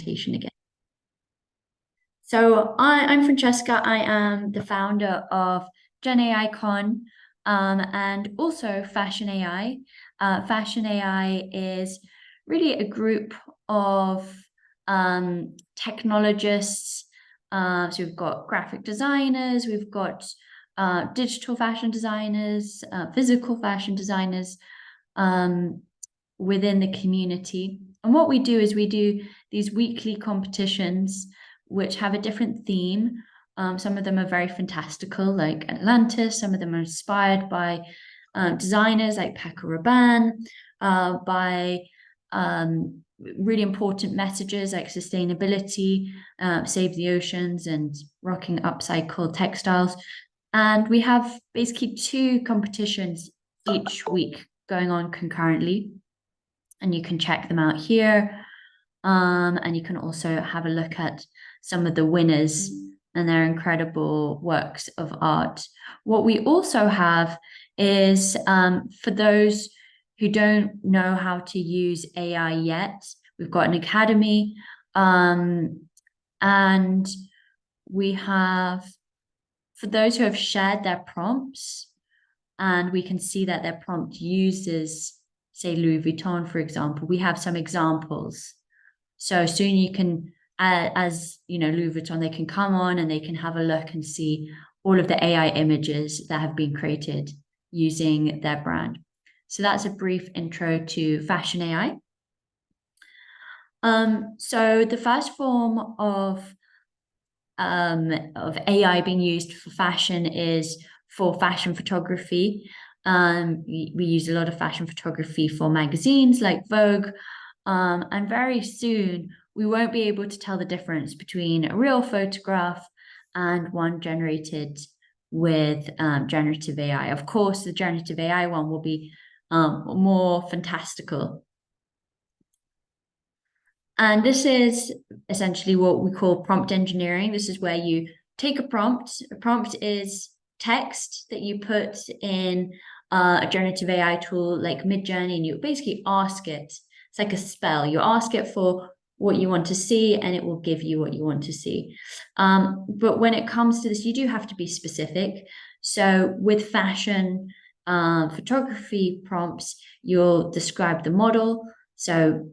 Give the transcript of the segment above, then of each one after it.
presentation again. So I'm Francesca. I am the founder of Gen AI Con and also Fashion AI. Fashion AI is really a group of technologists. So we've got graphic designers, we've got digital fashion designers, physical fashion designers within the community. And what we do is we do these weekly competitions which have a different theme. Some of them are very fantastical, like Atlantis. Some of them are inspired by designers like Paco Rabanne, by really important messages like sustainability, save the oceans, and rocking upcycled textiles. And we have basically 2 competitions each week going on concurrently. And you can check them out here. And you can also have a look at some of the winners and their incredible works of art. What we also have is, for those who don't know how to use AI yet, we've got an academy, and we have, for those who have shared their prompts, and we can see that their prompt uses, say, Louis Vuitton, for example, we have some examples. So soon you can, as you know, Louis Vuitton, they can come on and they can have a look and see all of the AI images that have been created using their brand. So that's a brief intro to Fashion AI. So the first form of AI being used for fashion is for fashion photography. We use a lot of fashion photography for magazines like Vogue. And very soon, we won't be able to tell the difference between a real photograph and one generated with generative AI. Of course, the generative AI one will be more fantastical. And this is essentially what we call prompt engineering. This is where you take a prompt. A prompt is text that you put in a generative AI tool like Midjourney, and you basically ask it. It's like a spell. You ask it for what you want to see, and it will give you what you want to see. But when it comes to this, you do have to be specific. So with fashion photography prompts, you'll describe the model. So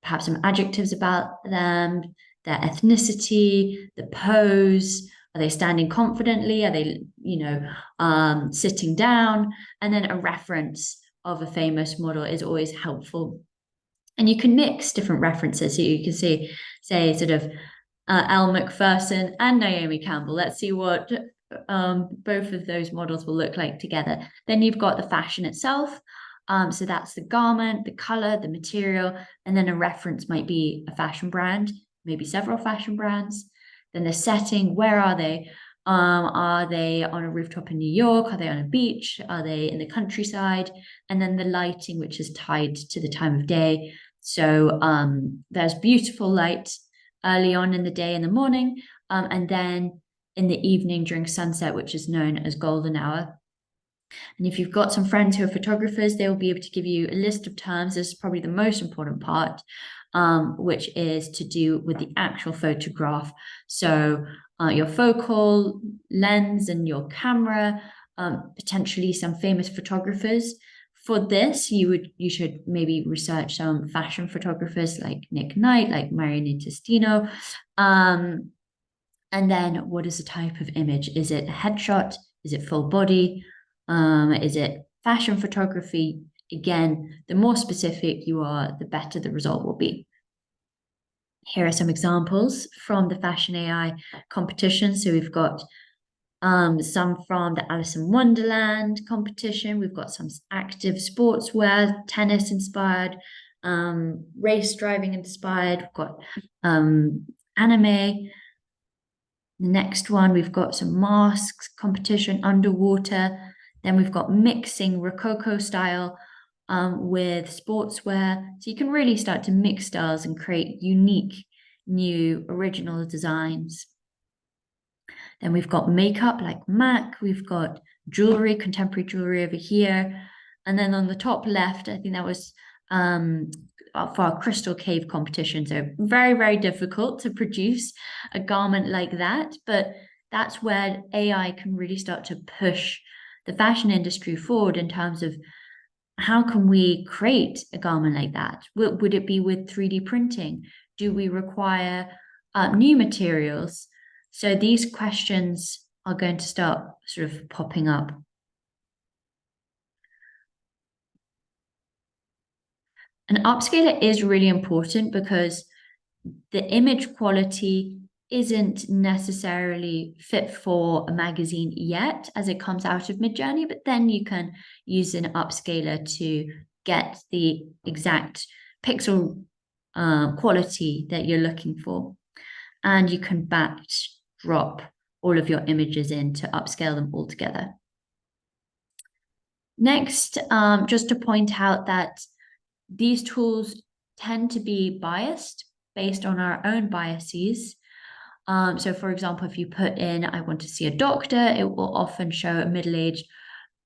perhaps some adjectives about them, their ethnicity, the pose. Are they standing confidently? Are they, sitting down? And then a reference of a famous model is always helpful. And you can mix different references. So you can say sort of Elle Macpherson and Naomi Campbell. Let's see what both of those models will look like together. Then you've got the fashion itself. So that's the garment, the color, the material, and then a reference might be a fashion brand, maybe several fashion brands. Then the setting, where are they? Are they on a rooftop in New York? Are they on a beach? Are they in the countryside? And then the lighting, which is tied to the time of day. So there's beautiful light early on in the day in the morning, and then in the evening during sunset, which is known as golden hour. And if you've got some friends who are photographers, they will be able to give you a list of terms. This is probably the most important part, which is to do with the actual photograph. So your focal lens and your camera, potentially some famous photographers. For this, you should maybe research some fashion photographers like Nick Knight, like Marianne Testino. And then what is the type of image? Is it a headshot? Is it full body? Is it fashion photography? Again, the more specific you are, the better the result will be. Here are some examples from the Fashion AI competition. So we've got some from the Alice in Wonderland competition. We've got some active sportswear, tennis inspired, race driving inspired. We've got anime. The next one, we've got some masks competition, underwater. Then we've got mixing Rococo style with sportswear. So you can really start to mix styles and create unique, new, original designs. Then we've got makeup like MAC. We've got jewelry, contemporary jewelry over here. And then on the top left, I think that was for our crystal cave competition. So very, very difficult to produce a garment like that. But that's where AI can really start to push the fashion industry forward in terms of how can we create a garment like that? Would it be with 3D printing? Do we require new materials? So these questions are going to start sort of popping up. An upscaler is really important because the image quality isn't necessarily fit for a magazine yet as it comes out of Midjourney, but then you can use an upscaler to get the exact pixel quality that you're looking for. And you can batch drop all of your images in to upscale them all together. Next, just to point out that these tools tend to be biased based on our own biases. So for example, if you put in, I want to see a doctor, it will often show a middle-aged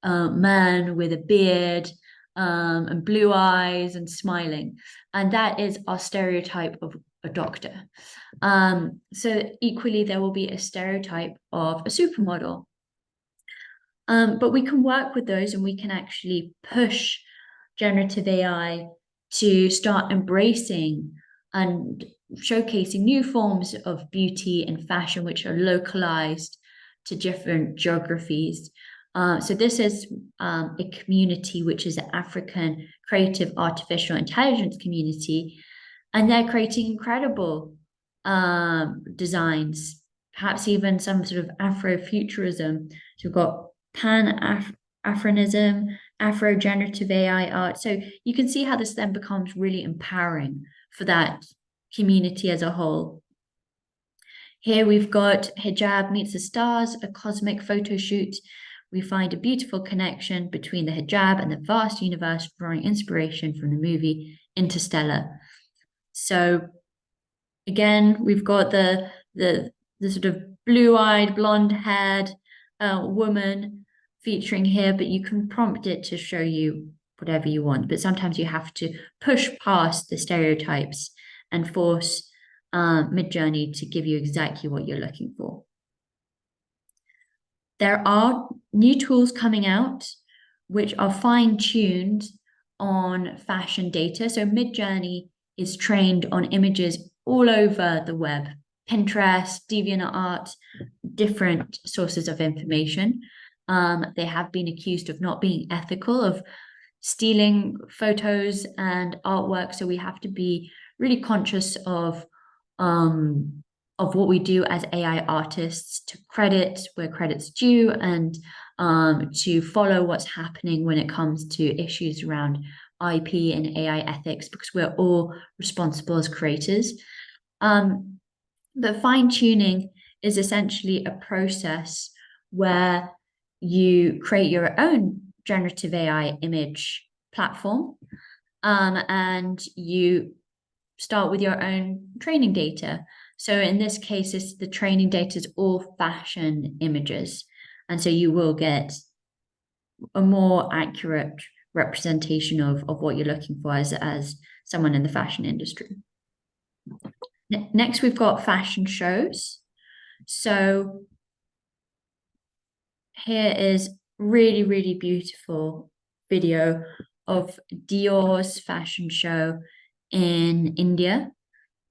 man with a beard and blue eyes and smiling. And that is our stereotype of a doctor. So equally, there will be a stereotype of a supermodel. But we can work with those and we can actually push generative AI to start embracing and showcasing new forms of beauty and fashion which are localized to different geographies. So this is a community which is an African creative artificial intelligence community, and they're creating incredible designs, perhaps even some sort of Afrofuturism. So we've got Pan-Afronism, Afro-generative AI art. So you can see how this then becomes really empowering for that community as a whole. Here we've got Hijab Meets the Stars, a cosmic photo shoot. We find a beautiful connection between the hijab and the vast universe, drawing inspiration from the movie Interstellar. So again, we've got the sort of blue-eyed, blonde-haired woman featuring here, but you can prompt it to show you whatever you want. But sometimes you have to push past the stereotypes and force Midjourney to give you exactly what you're looking for. There are new tools coming out which are fine-tuned on fashion data. So Midjourney is trained on images all over the web, Pinterest, DeviantArt, different sources of information. They have been accused of not being ethical, of stealing photos and artwork. So we have to be really conscious of what we do as AI artists, to credit where credit's due, and to follow what's happening when it comes to issues around IP and AI ethics, because we're all responsible as creators. But fine-tuning is essentially a process where you create your own generative AI image platform, and you start with your own training data. So in this case, the training data is all fashion images. And so you will get a more accurate representation of what you're looking for as someone in the fashion industry. Next, we've got fashion shows. So here is really, really beautiful video of Dior's fashion show in India.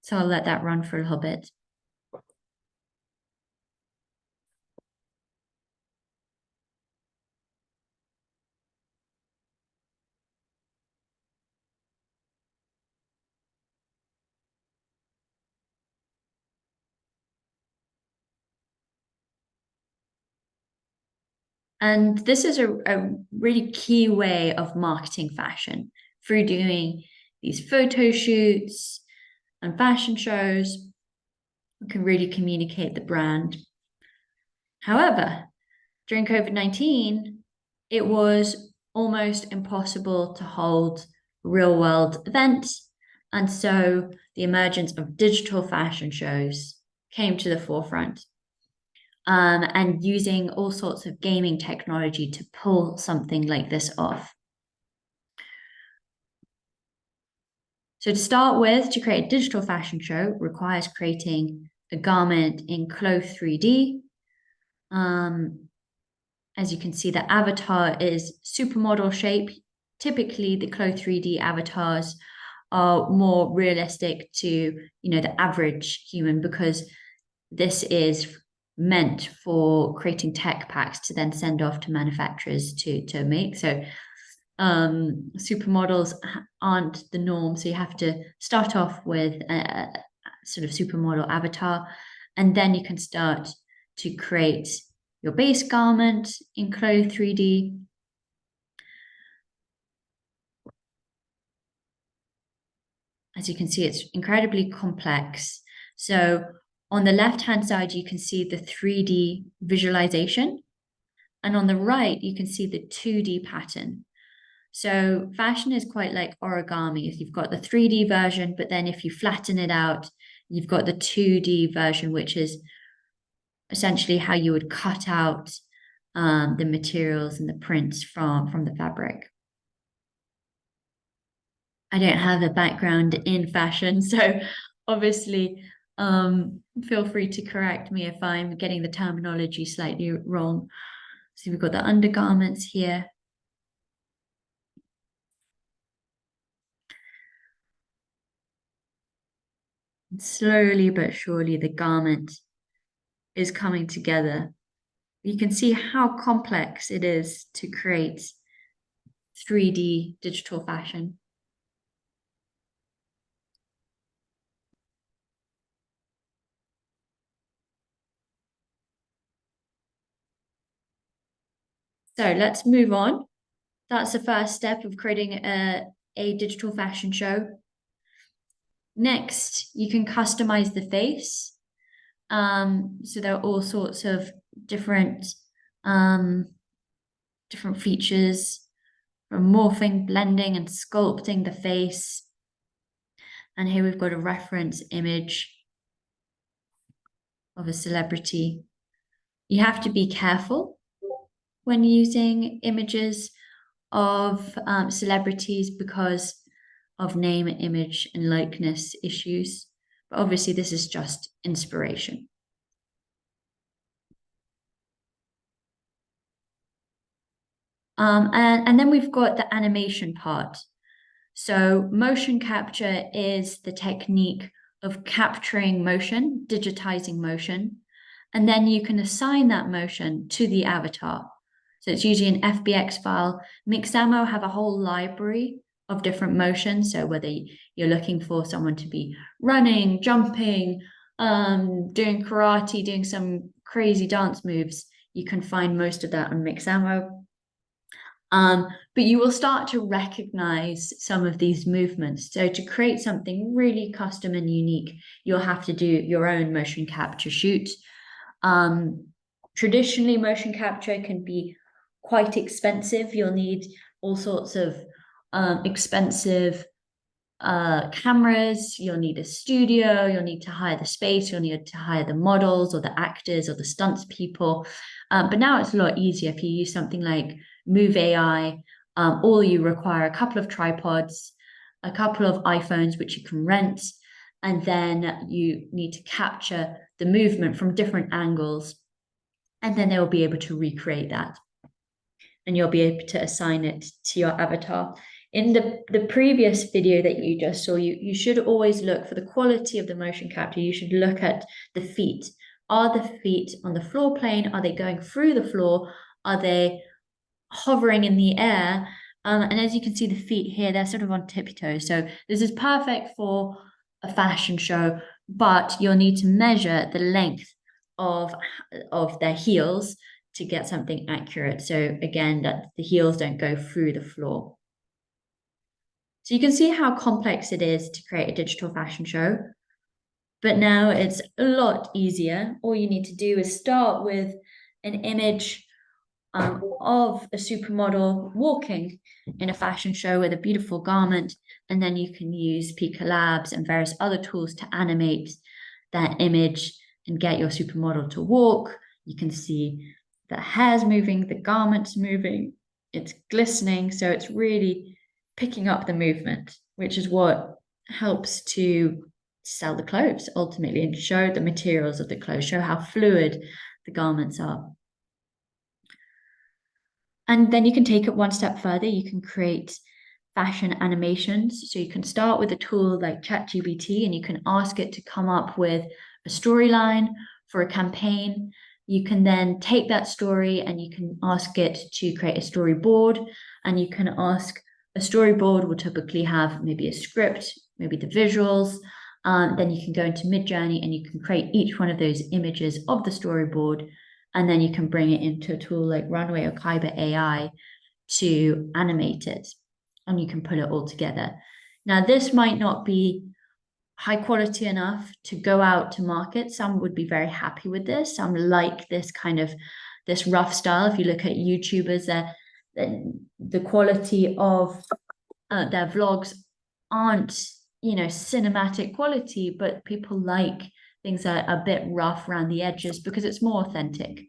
So I'll let that run for a little bit. And this is a really key way of marketing fashion, through doing these photo shoots and fashion shows. You can really communicate the brand. However, during COVID-19, it was almost impossible to hold real-world events. And so the emergence of digital fashion shows came to the forefront. And using all sorts of gaming technology to pull something like this off. So to start with, to create a digital fashion show requires creating a garment in Clo 3D. As you can see, the avatar is supermodel shape. Typically, the Clo 3D avatars are more realistic to, the average human, because this is meant for creating tech packs to then send off to manufacturers to make. So supermodels aren't the norm. So you have to start off with a sort of supermodel avatar, and then you can start to create your base garment in Clo 3D. As you can see, it's incredibly complex. So on the left-hand side, you can see the 3D visualization. And on the right, you can see the 2D pattern. So fashion is quite like origami. You've got the 3D version, but then if you flatten it out, you've got the 2D version, which is essentially how you would cut out the materials and the prints from the fabric. I don't have a background in fashion, so obviously feel free to correct me if I'm getting the terminology slightly wrong. So we've got the undergarments here. And slowly but surely the garment is coming together. You can see how complex it is to create 3D digital fashion. So let's move on. That's the first step of creating a digital fashion show. Next, you can customize the face. So there are all sorts of different features, from morphing, blending, and sculpting the face. And here we've got a reference image of a celebrity. You have to be careful when using images of celebrities because of name, image, and likeness issues. But obviously, this is just inspiration. And then we've got the animation part. So motion capture is the technique of capturing motion, digitizing motion, and then you can assign that motion to the avatar. So it's usually an FBX file. Mixamo have a whole library of different motions. So whether you're looking for someone to be running, jumping, doing karate, doing some crazy dance moves, you can find most of that on Mixamo. But you will start to recognize some of these movements. So to create something really custom and unique, you'll have to do your own motion capture shoot. Traditionally, motion capture can be quite expensive. You'll need all sorts of expensive cameras. You'll need a studio. You'll need to hire the space. You'll need to hire the models or the actors or the stunts people. But now it's a lot easier if you use something like Move AI. All you require a couple of tripods, a couple of iPhones, which you can rent, and then you need to capture the movement from different angles, and then they will be able to recreate that. And you'll be able to assign it to your avatar. In the previous video that you just saw, you should always look for the quality of the motion capture. You should look at the feet. Are the feet on the floor plane? Are they going through the floor? Are they hovering in the air? And as you can see, the feet here, they're sort of on tiptoes. So this is perfect for a fashion show, but you'll need to measure the length of their heels to get something accurate. So again, that the heels don't go through the floor. So you can see how complex it is to create a digital fashion show. But now it's a lot easier. All you need to do is start with an image of a supermodel walking in a fashion show with a beautiful garment, and then you can use Pika Labs and various other tools to animate that image and get your supermodel to walk. You can see the hair's moving, the garment's moving, it's glistening, so it's really picking up the movement, which is what helps to sell the clothes ultimately and show the materials of the clothes, show how fluid the garments are. And then you can take it one step further. You can create fashion animations. So you can start with a tool like ChatGPT and you can ask it to come up with a storyline for a campaign. You can then take that story and you can ask it to create a storyboard, and you can ask a storyboard will typically have maybe a script, maybe the visuals. Then you can go into Midjourney and you can create each one of those images of the storyboard, and then you can bring it into a tool like Runway or Kyber AI to animate it, and you can put it all together. Now, this might not be high quality enough to go out to market. Some would be very happy with this. Some like this kind of this rough style. If you look at YouTubers, the quality of their vlogs aren't, cinematic quality, but people like things that are a bit rough around the edges because it's more authentic.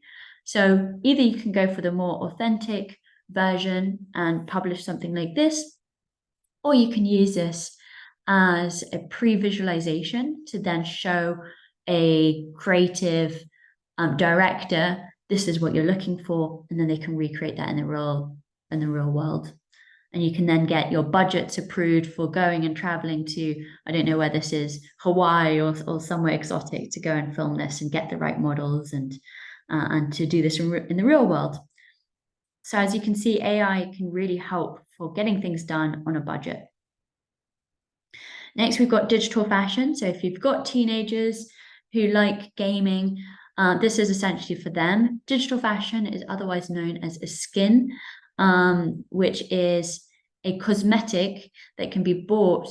So either you can go for the more authentic version and publish something like this, or you can use this as a pre-visualization to then show a creative director, this is what you're looking for, and then they can recreate that in the real world. And you can then get your budgets approved for going and traveling to, I don't know where this is, Hawaii or somewhere exotic, to go and film this and get the right models and to do this in the real world. So as you can see, AI can really help for getting things done on a budget. Next, we've got digital fashion. So if you've got teenagers who like gaming, this is essentially for them. Digital fashion is otherwise known as a skin, which is a cosmetic that can be bought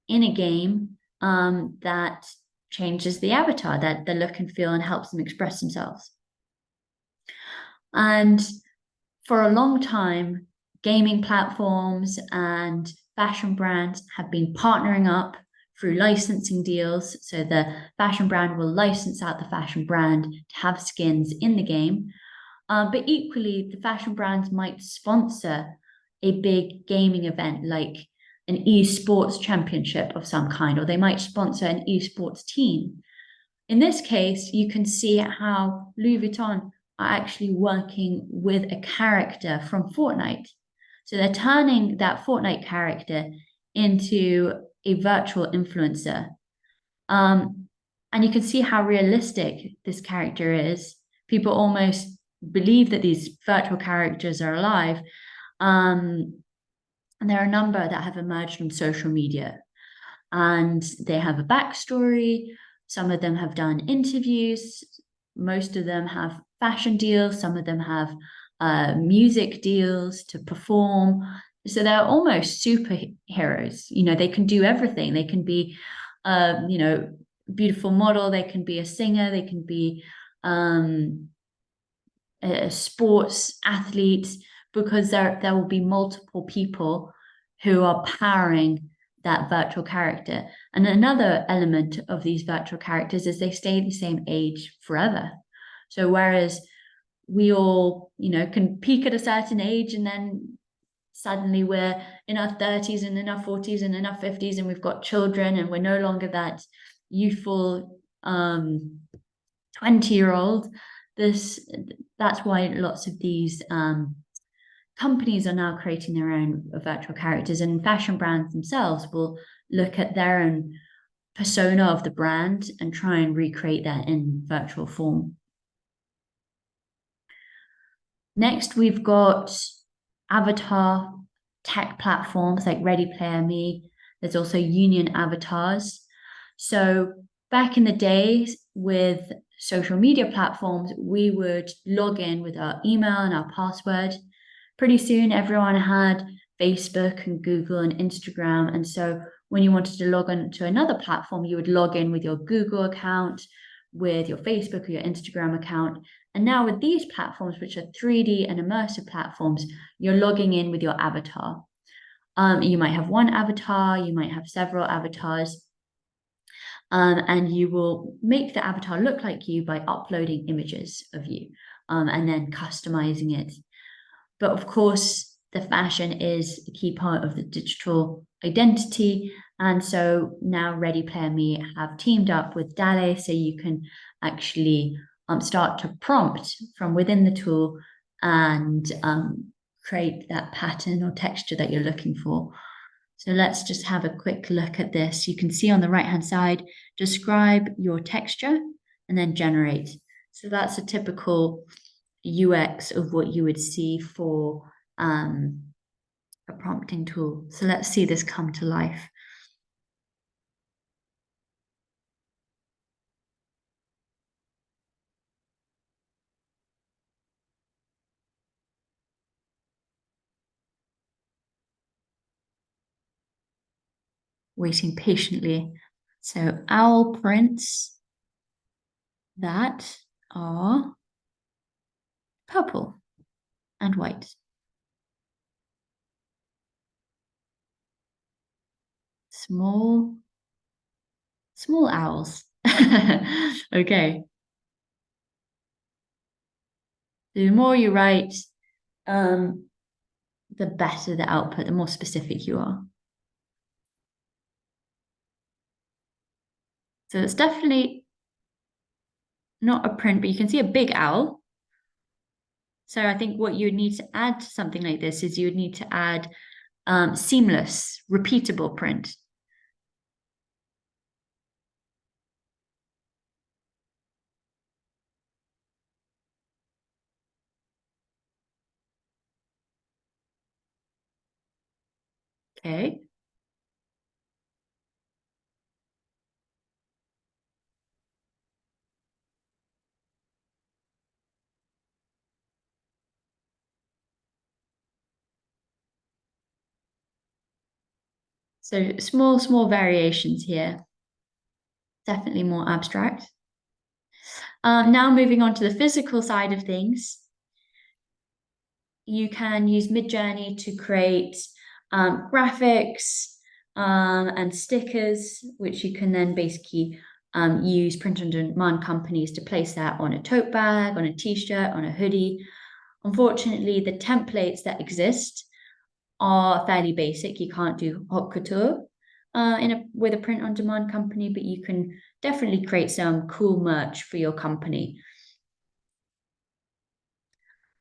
in a game that changes the avatar, that the look and feel, and helps them express themselves. And for a long time, gaming platforms and fashion brands have been partnering up through licensing deals. So the fashion brand will license out the fashion brand to have skins in the game. But equally, the fashion brands might sponsor a big gaming event like an esports championship of some kind, or they might sponsor an esports team. In this case, you can see how Louis Vuitton are actually working with a character from Fortnite. So they're turning that Fortnite character into a virtual influencer. And you can see how realistic this character is. People almost believe that these virtual characters are alive. And there are a number that have emerged on social media. And they have a backstory. Some of them have done interviews. Most of them have fashion deals. Some of them have music deals to perform. So they're almost superheroes. They can do everything. They can be, beautiful model. They can be a singer. They can be a sports athlete, because there will be multiple people who are powering that virtual character. And another element of these virtual characters is they stay the same age forever. So whereas we all, can peak at a certain age and then suddenly we're in our 30s and in our 40s and in our 50s and we've got children and we're no longer that youthful 20-year-old, that's why lots of these companies are now creating their own virtual characters, and fashion brands themselves will look at their own persona of the brand and try and recreate that in virtual form. Next, we've got avatar tech platforms like Ready Player Me. There's also union avatars. So back in the days with social media platforms, we would log in with our email and our password. Pretty soon, everyone had Facebook and Google and Instagram. And so when you wanted to log on to another platform, you would log in with your Google account, with your Facebook or your Instagram account. And now with these platforms, which are 3D and immersive platforms, you're logging in with your avatar. You might have one avatar, you might have several avatars. And you will make the avatar look like you by uploading images of you and then customizing it. But of course, the fashion is a key part of the digital identity, And so now Ready Player Me have teamed up with DALL-E, so you can actually start to prompt from within the tool and create that pattern or texture that you're looking for. So let's just have a quick look at this. You can see on the right-hand side, describe your texture and then generate. So that's a typical UX of what you would see for a prompting tool. So let's see this come to life. Waiting patiently. So owl prints that are purple and white. Small owls. Okay. The more you write, the better the output, the more specific you are. So it's definitely not a print, but you can see a big owl. So I think what you would need to add to something like this is you would need to add seamless, repeatable print. Okay. So small variations here. Definitely more abstract. Now moving on to the physical side of things, you can use Midjourney to create graphics and stickers, which you can then basically use print-on-demand companies to place that on a tote bag, on a t-shirt, on a hoodie. Unfortunately, the templates that exist are fairly basic. You can't do haute couture with a print-on-demand company, but you can definitely create some cool merch for your company.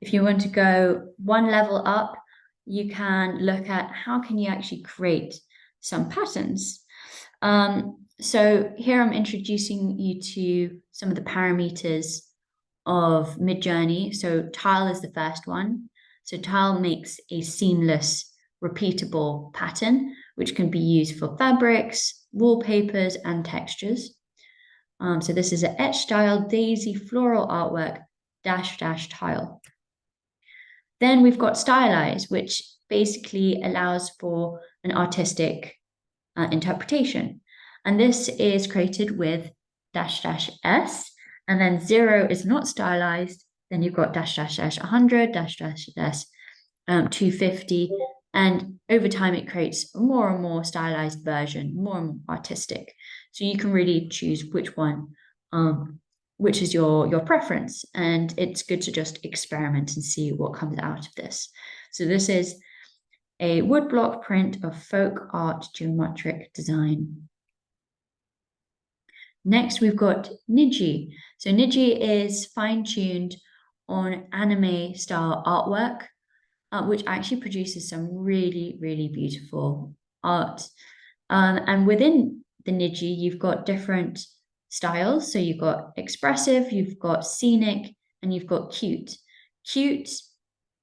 If you want to go one level up, you can look at how can you actually create some patterns. So here I'm introducing you to some of the parameters of Midjourney. So tile is the first one. So tile makes a seamless, repeatable pattern, which can be used for fabrics, wallpapers, and textures. So this is an etch style daisy floral artwork -- tile. Then we've got stylize, which basically allows for an artistic interpretation. And this is created with -- and then 0 is not stylized. Then you've got -- 100, -- 250. And over time, it creates a more and more stylized version, more and more artistic. So you can really choose which one, which is your preference. And it's good to just experiment and see what comes out of this. So this is a woodblock print of folk art geometric design. Next, we've got Niji. So Niji is fine-tuned on anime style artwork, which actually produces some really, really beautiful art. And within the Niji, you've got different styles. So you've got expressive, you've got scenic, and you've got cute. Cute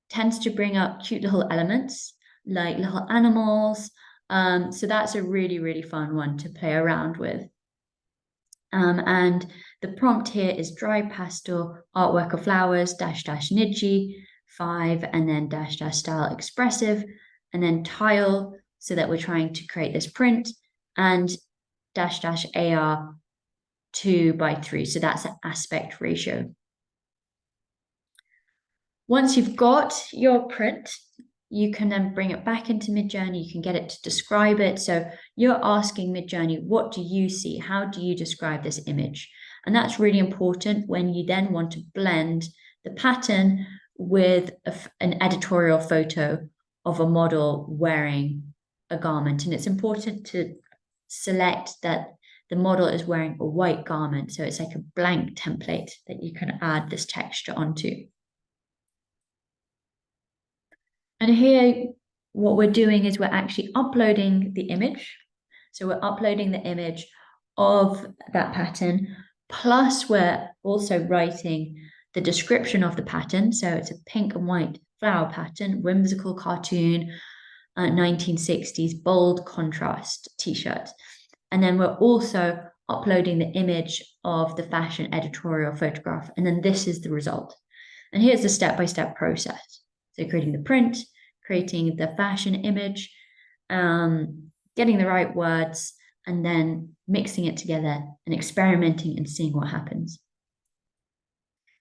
tends to bring up cute little elements like little animals. So that's a really, really fun one to play around with. And the prompt here is dry pastel artwork of flowers -- Niji 5 and then -- style expressive and then tile, so that we're trying to create this print, and -- AR 2:3. So that's an aspect ratio. Once you've got your print, you can then bring it back into Midjourney. You can get it to describe it. So you're asking Midjourney, what do you see? How do you describe this image? And that's really important when you then want to blend the pattern with an editorial photo of a model wearing a garment. And it's important to select that the model is wearing a white garment. So it's like a blank template that you can add this texture onto. And here, what we're doing is we're actually uploading the image. So we're uploading the image of that pattern, plus we're also writing the description of the pattern. So it's a pink and white flower pattern, whimsical cartoon, 1960s bold contrast t-shirt. And then we're also uploading the image of the fashion editorial photograph. And then this is the result. And here's the step-by-step process. So creating the print, creating the fashion image, getting the right words, and then mixing it together and experimenting and seeing what happens.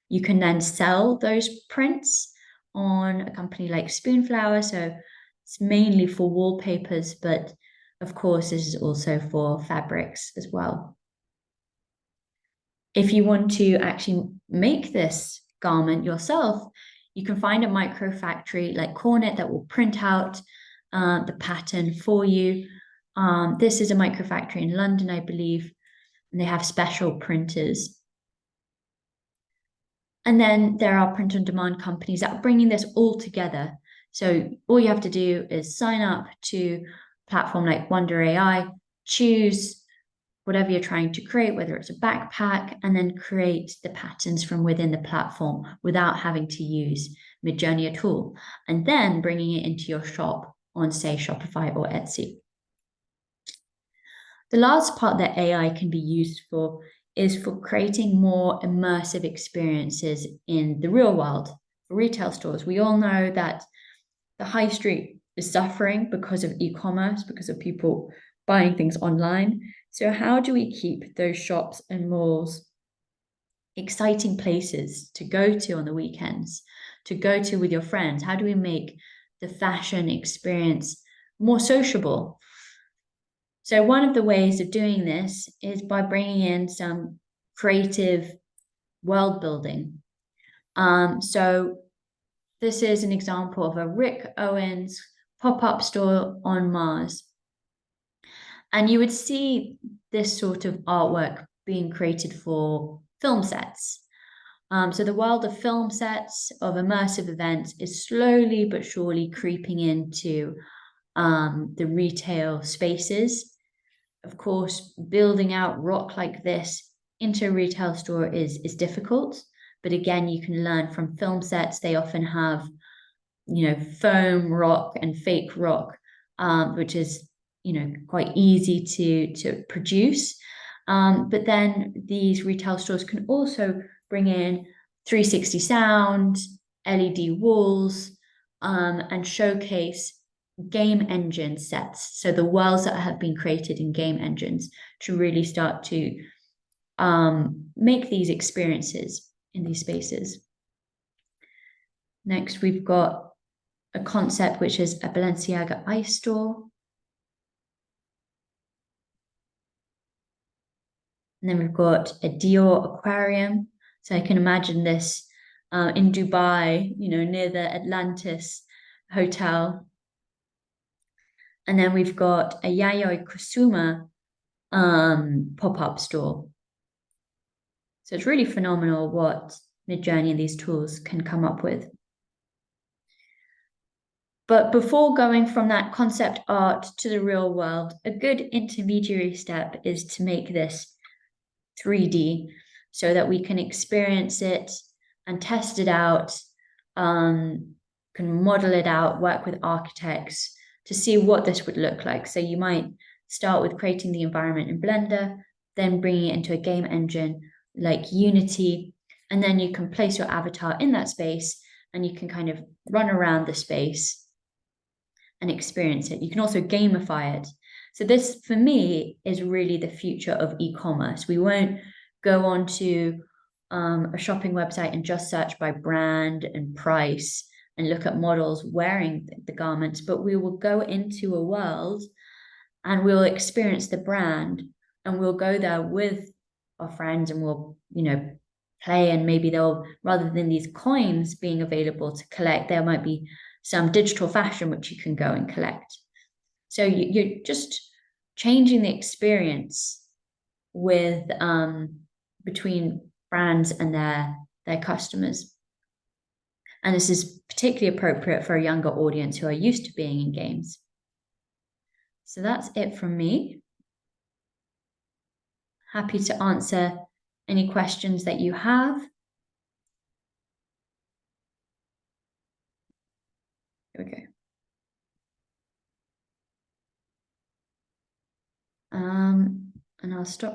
You can then sell those prints on a company like Spoonflower. So it's mainly for wallpapers, but of course, this is also for fabrics as well. If you want to actually make this garment yourself, you can find a micro factory like Cornet that will print out the pattern for you. This is a micro factory in London, I believe, and they have special printers. And then there are print-on-demand companies that are bringing this all together. So all you have to do is sign up to a platform like Wonder AI, choose whatever you're trying to create, whether it's a backpack, and then create the patterns from within the platform without having to use Midjourney at all, and then bringing it into your shop on, say, Shopify or Etsy. The last part that AI can be used for is for creating more immersive experiences in the real world. For retail stores, we all know that the high street is suffering because of e-commerce, because of people buying things online. So how do we keep those shops and malls exciting places to go to on the weekends, to go to with your friends? How do we make the fashion experience more sociable? So one of the ways of doing this is by bringing in some creative world building. So this is an example of a Rick Owens pop-up store on Mars. And you would see this sort of artwork being created for film sets. So the world of film sets, of immersive events, is slowly but surely creeping into the retail spaces. Of course, building out rock like this into a retail store is difficult. But again, you can learn from film sets. They often have, foam rock and fake rock, which is, quite easy to produce. But then these retail stores can also bring in 360 sound, LED walls, and showcase game engine sets. So the worlds that have been created in game engines to really start to make these experiences in these spaces. Next, we've got a concept which is a Balenciaga ice store. And then we've got a Dior aquarium. So I can imagine this in Dubai, near the Atlantis Hotel. And then we've got a Yayoi Kusama pop-up store. So it's really phenomenal what Midjourney and these tools can come up with. But before going from that concept art to the real world, a good intermediary step is to make this 3D so that we can experience it and test it out, can model it out, work with architects to see what this would look like. So you might start with creating the environment in Blender, then bringing it into a game engine like Unity, and then you can place your avatar in that space and you can kind of run around the space and experience it. You can also gamify it. So this, for me, is really the future of e-commerce. We won't go on to a shopping website and just search by brand and price and look at models wearing the garments, but we will go into a world and we'll experience the brand and we'll go there with our friends and we'll, play, and maybe they'll, rather than these coins being available to collect, there might be some digital fashion which you can go and collect. So you're just changing the experience with between brands and their customers. And this is particularly appropriate for a younger audience who are used to being in games. So that's it from me. Happy to answer any questions that you have. Here we go. And I'll stop